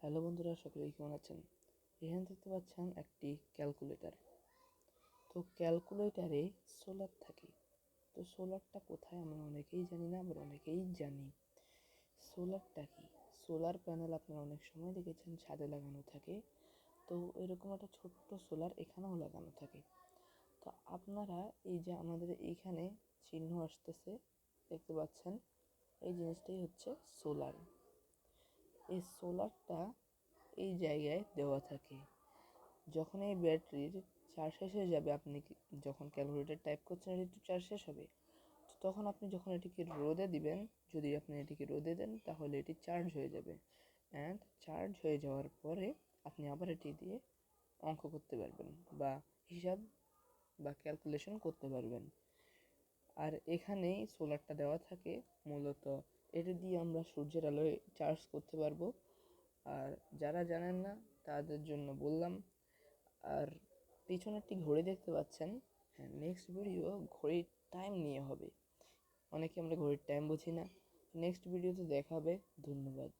Hello বন্ধুরা, সকলেই কেমন আছেন? এখানে দেখতে পাচ্ছেন একটি ক্যালকুলেটর। তো ক্যালকুলেটরে সোলার থাকে। তো সোলারটা কোথায় আমরা অনেকেই জানি না, আবার অনেকেই জানি। সোলারটা কি? সোলার প্যানেল আপনারা অনেক সময় দেখেছেন ছাদে লাগানো থাকে। তো এরকম একটা ছোট্ট সোলার এখানেও লাগানো থাকে। তো আপনারা এই যে আমাদের এইখানে চিহ্ন আসতেছে দেখতে পাচ্ছেন, এই জিনিসটাই হচ্ছে সোলার। এই সোলারটা এই জায়গায় দেওয়া থাকে। যখন এই ব্যাটারির চার্জ শেষ হয়ে যাবে, আপনি যখন ক্যালকুলেটর টাইপ করছেন এটি একটু চার্জ শেষ হবে, তো তখন আপনি যখন এটিকে রোদে দিবেন, যদি আপনি এটিকে রোদে দেন তাহলে এটি চার্জ হয়ে যাবে। অ্যান্ড চার্জ হয়ে যাওয়ার পরে আপনি আবার এটি দিয়ে অঙ্ক করতে পারবেন বা হিসাব বা ক্যালকুলেশন করতে পারবেন। আর এখানেই সোলারটা দেওয়া থাকে মূলত। এটি দিয়ে আমরা সূর্যের আলোয় চার্জ করতে পারবো। আর যারা জানেন না তাদের জন্য বললাম। আর পিছনে একটি ঘড়ি দেখতে পাচ্ছেন। হ্যাঁ, নেক্সট ভিডিও ঘড়ির টাইম নিয়ে হবে। অনেকে আমরা ঘড়ির টাইম বুঝি না। নেক্সট ভিডিওতে দেখা হবে। ধন্যবাদ।